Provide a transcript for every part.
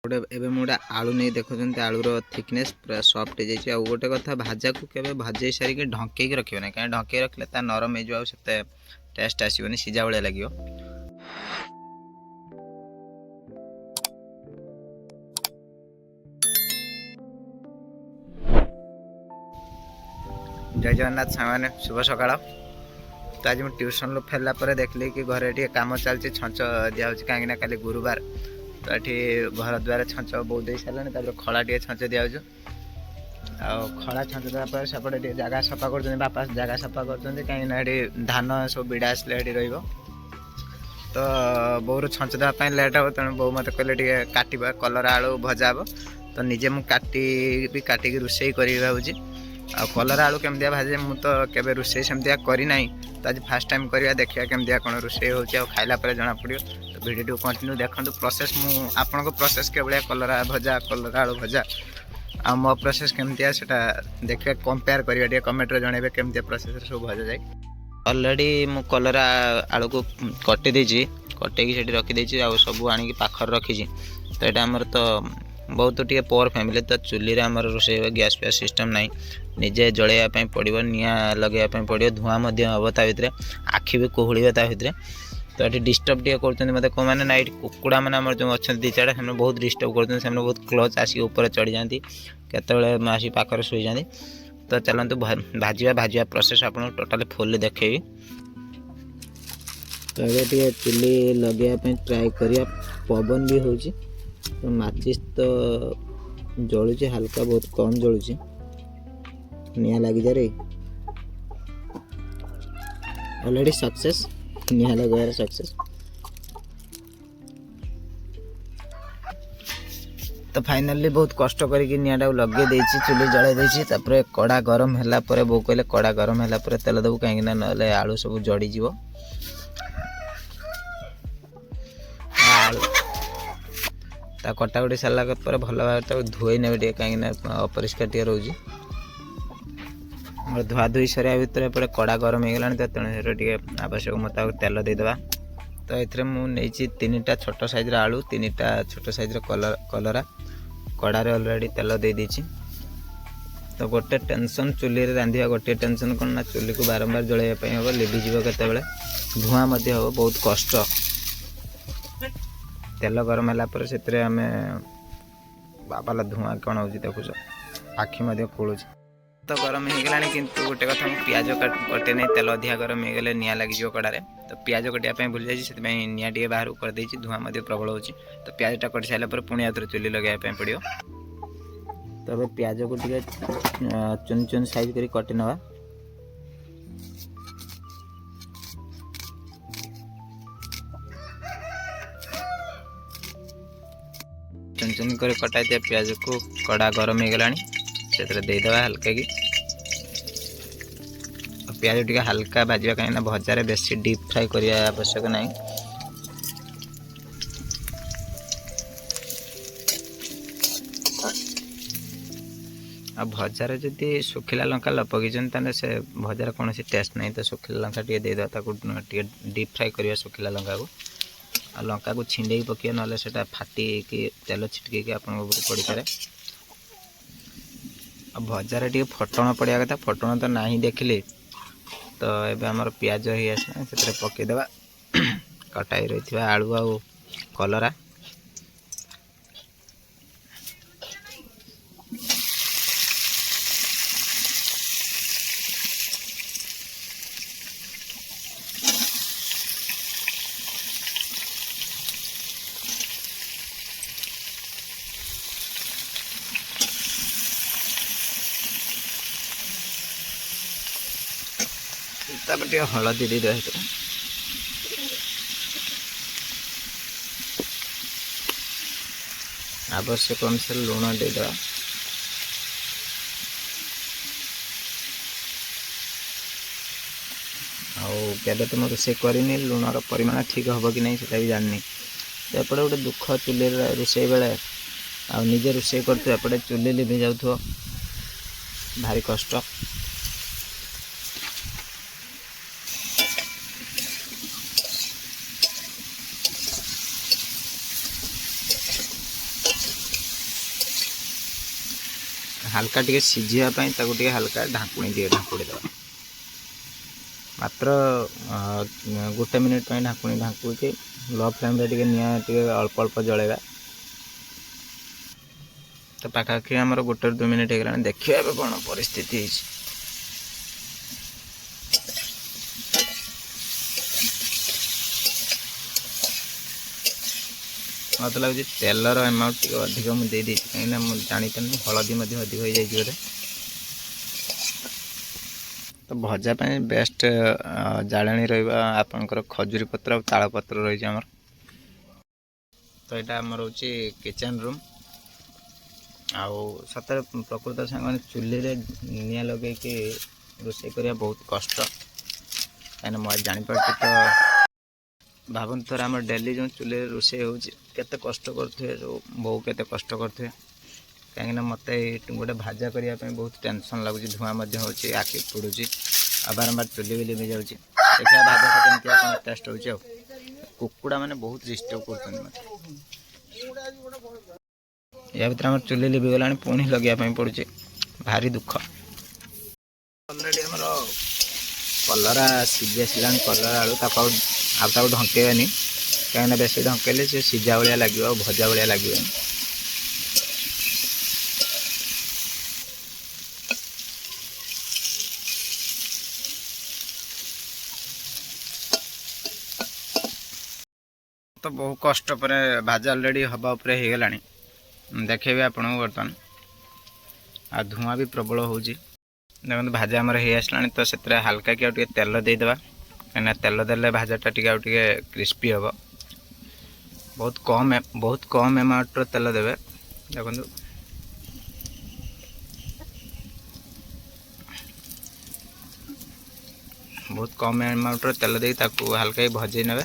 गोटे एवं मुझे आलू नहीं देखुं आलूर थिकनेस पूरा सफ्ट हो जाए। गोटे कथा भाजा को केवे भाजे सारिक ढंकई रखिए ना, कहीं ढंकई रखले नरम हो टेस्ट आसोनी, सीजा भाया लगे। जय जगन्नाथ सामाने शुभ सकाळ। तो आज मुझे ट्यूशन फेरला देखली कि घरे टे कम चलती छंच दिया कहीं काली गुरुवार, तो ये घर द्वार छंच बहुत दे सारे खला टे छंच दिया खला छंच देवापर सेपटे जगह सफा कर बापा जगह सफा कर कहीं धान सब बिड़ा आसले रही। तो बोर छंच देवाई लेट हे, तेणु बो मत कहले काटा कलर आलू भजा हे, तो निजे मुझे भी काटिक रोषे करी भावुँ। आ कलर आलू केमती भाजे मु तो केबे रोषे सेमती करना, तो आज फास्ट टाइम करवा देखिए केमती कौन रोषे हो खाइला जना पड़ो। तो वीडियो कंटिन्यू देखो प्रोसेस मुझे प्रोसेस के भाया कलर भजा कलर आलू भजा आ मो प्रोसेस केमती देखिए कंपेयर करवा कमेंट जनइबे केमती प्रोसेस सब भजा जाए। ऑलरेडी मु कलर आलू को कटे देछि, कटेकी सेठी रखी आ सब आनिक पाखर रखी। तो यहाँ आमर तो बहुत टे पोर फैमिली, तो चुली आम रोषे गैस फैस सिस्टम ना, निजे जलैया पड़ो, निआ लगे पड़ो, धुआं हम भितर आखि भी कोहड़ भितर। तो ये डिस्टर्ब टे कर मतलब कौन मैंने ना, कुकुड़ा मैंने आम जो अच्छा दी चार से बहुत डिस्टर्ब कर बहुत क्लोज आसिक ऊपर चढ़ी जाती, केतले आसी पाखर शुई जाती। तो चलते भाजा भाजा प्रोसेस आप टोटाली फुल देखेबी। तो ये चुली लगे ट्राए करिया, पवन भी हो तो माचिस तो जलुचे हल्का बहुत कम जलुचे, निया लगी जा रही ऑलरेडी सक्सेस, निया लगे सक्सेस। तो फाइनली बहुत कष्ट करके निआटा लगे देछि, चुली जलाई देछि। तापर कड़ा गरम होला परे बो कहले कड़ा गरम होला परे तेल देबू, कहीं ना नले आलू सब जड़ी जीवो। ता कटाकटी सारा पर भल भाव धोई ने कहीं अपरिष्कार टे रोज धुआ धुई सरिया भितर एपटे कड़ा गरम हो गलानी, तो तेणु टे आवश्यक मुताबिक तेल देदेबा। तो ये मुझे 3टा छोट साइज्र आलू, 3टा छोट साइज्र कलरा कड़ारे ऑलरेडी तेल दे देछि। तो गोटे टेंशन चुली रांधिया, गोटे टेंशन कौन ना चुली को बारंबार जलैया हम लिभिज केतबेले, धुआं बहुत कष्ट। तेल गरम है से आम बाबाला धुआं कौन हो देखुच, आखि खोलुच। तो गरम हो गला, किंतु गोटे कथा पियाज कटे नहीं, तेल अधिका गरम हो गले निआ लगी कड़ारे। तो पियाज कटापी भूल जाइए, से निआ टे बाहर कर धुआं प्रबल हो। तो पियाजटा कटि सारा पुणी आउे चुली लगे पड़ो। तो पियाज को टे चुन चुन साइज कर कटि नवा। चुन चुन कर कटा दिया पियाज को कड़ा गरम हो गला, से देदेवा हल्का कि पियाज टे हल्का भाजवा, कहीं भजार बेसी डीप फ्राए करने आवश्यक ना। आ भजार जदि सुखिला लंका लपकई से भजार कौन टेस्ट नहीं। तो सुखिला लंका टे देदेवा, डीप फ्राए करवा सुखिला लंका को। आ लंका को छिंडे पकड़ ना से फाटी कि तेल छिटक आप पड़ पाए। भजार टे फटण पड़ा कथा, फटण तो ना देखिली। तो ये आमर पियाज ही आसना से पकईदेवा कटाई रही आलू आ कलरा। टे हलदी दे दे, आवश्यक अनुसार लुण देदेवा। आबे तो मैं रोषे करनी, लुणर परिमाण ठीक हम कि नहीं से भी जाननी। तो एपटे गोटे दुख चुली रोषे बेले निजे रोषे करते चुली लिभि जाऊ, भारी कष्ट। हाल्का टे सीझापी हाल्का ढाकुणी दिए ढाकुड़ी देवा मात्र 1 मिनिट ढाकुणी ढाकुची लो फ्लेम रे नि अल्प अल्प जलेगा तो पाखापाखि आम 1-2 मिनिट होगा देखिए कौन परिस्थिति मत लगे तेलर अमाउंट टी अधिक मुझे कहीं जापानी हलदी अधिक हो जाए तो भजापी बेस्ट जाणी रहा खजूरी पत्र और ताल पत्र रही आमर तो यहाँ आमर हूँ किचेन रूम आउ सतरे प्रकृत सांग चुली निआ लगे रोषे करने बहुत कष्ट कहीं मुझे जापार तो भावुन थर आम डेली जो चुले रोषे होते कष्ट करुवे बो के कष्ट करुवे कहीं मत गोटे भाजा करने बहुत टेंशन लगुच धुआं हो आखि पुड़ी आ बारंबार चुली भी लिभि जाऊँगी देखिए भाजा केमती टेस्ट हो कुकुड़ा मैंने बहुत डिस्टर्ब कर या भर आम चुली लिभिगला पुणी लगे पड़ुचे भारी दुख अलरेडी आमर कलरा सीझी आसला कलरा आलू आउ ढंकेबानी कहीं बेस ढंकेले से सीझा भाया लगे भजा भाया लगे तो बहु कष्ट पर भाजा अलरेडी हवा उपरे हो गला देखेबी आपको बर्तमान आ धुआं भी प्रबल हो देखो भाजा आमर हो आसला तो से हाल्का कि तेल देदेबा कहीं तेल देले भाजाटा टे क्रिस्पी हम बहुत कम एमाउंट तेल देवे देखो बहुत कम एमाउंट तेल दे हाल्का भजे ने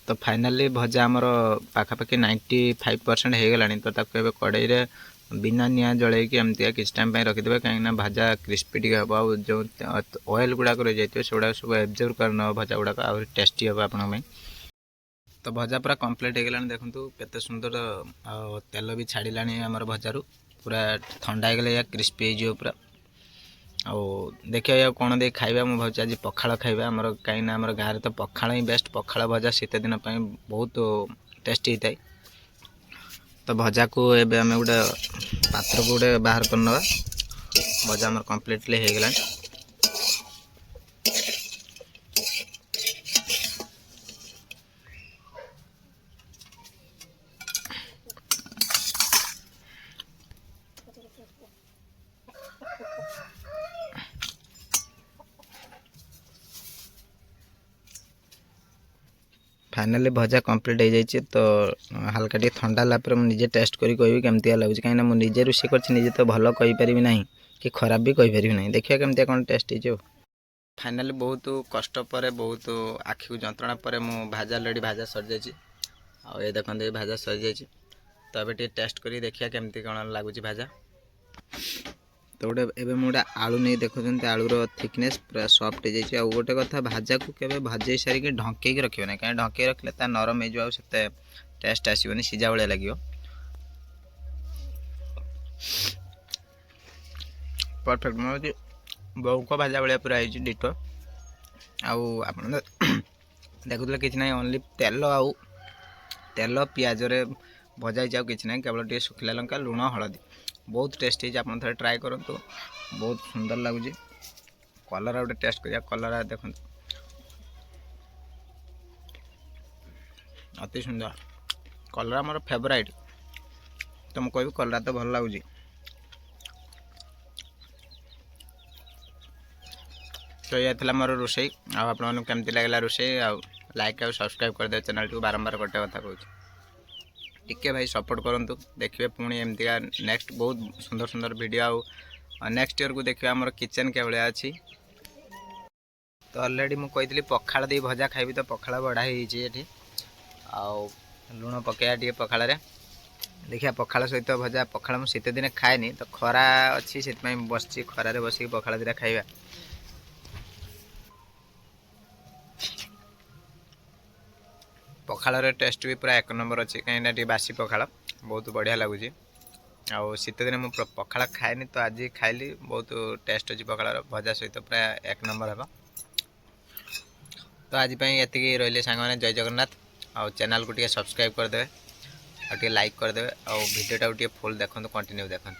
तो फाइनाली भजा आमर पाखापाखि 95% हो गला तो ताको कड़ाई रे बिना निआ जल एमती किस टाइम रखिदे कहीं भाजा क्रिस्पी टी हम और जो ऑयल गुड़ाक रही जाए से गुड़ा सब एब्जर्व करना भजा गुड़ाक आ टेस्टी हम आप तो भजा पूरा कंप्लीट हो गला देखो केते सुंदर तेल भी छाड़ा आमर भजारू पूरा ठंडा हो गला या क्रिस्पी हो पूरा आ देखिए कौन दे खाଇବା ମୁଁ ଭାବୁଛି आज पखाड़ खाଇବା आमर कहीं आमर गाँव तो पखाड़ ही बेस्ट पखाड़ भजा शीत दिन बहुत टेस्टी होता है तो भजा को एबे आम गोटे पात्र को गोटे बाहर करना भजा आमर कम्प्लीटली हो गला फाइनाली भजा कंप्लीट हो जाए तो हाल्का टी ठंडा लापर मुझे टेस्ट करी कहबी केमती लगुच कहीं मुझे निजे रोषे कर तो भल कहीपरि ना कि खराब भी कहीपरि ना देखिए केमती कौन टेस्ट हो फाइनाली बहुत कष्ट पर बहुत आखि को जंत्रणा पर मु भाजा अलरेडी भाजा सरी जाइए आ ये देखते भाजा सरी जाइए तो ये टेस्ट करी देखिए केमती कौन लगुच भाजा तो गोटे एवं गोटे आलू नहीं देखुं आलूर थिकनेस पूरा सफ्ट हो जाए गोटे कथा भाजा को केवे भाजे सारिक ढंके रखिए ना कहीं ढंके रखले ता नरम हो से टेस्ट आसोनी सीझा भाया लगे परफेक्ट मतलब बहु को भाजा भाया पूरा है डिटो आप देखुले कि ना ओनली तेल आउ तेल पियाज रे भजा जाओ कि ना केवल टे सुखिला लंका लुण हलदी बहुत टेस्टी है आप थे ट्राए करूँ बहुत सुंदर लगुच कलर गोटे टेस्ट करिया कलर देखो अति सुंदर कलर आमर फेवराइट तो मुझे कहबी कलर तो भल लगुच तो यह थी मोर रोषे आपमती लगला रोषे लाइक और सब्सक्राइब करदे चैनल को बारंबार गोटे कथा कहूँ टिके भाई सपोर्ट करूँ देखिए पुणी एमतीका नेक्स्ट बहुत सुंदर सुंदर वीडियो आ नेक्स्ट ईयर को देखिए आमर किचेन के भाया अच्छी तो अलरेडी मुझे पखाड़ दे भजा खाइबी तो पखाड़ बड़ा होती आउ लुण पकया टे पखाड़ देखिए पखाड़ सहित भजा पखाड़ मुझे शीत दिन खाएनी तो खरा अच्छी से बस खरारे बस पखाड़ दिटा खाइबा पखाड़ टेस्ट भी पूरा 1 नंबर अच्छे कहीं बासी पखाड़ बहुत बढ़िया लगुच। आउ शीत दिन मुझे पखाड़ खाएनी तो आज खाइली बहुत टेस्ट अच्छी पखाड़ भजा सहित पूरा 1 नंबर हे। तो आज ये रही सांग जय जगन्नाथ। आउ चैनल को सब्सक्राइब करदे, लाइक करदे, भिडियो फुल देखो कंटिन्यू देखो।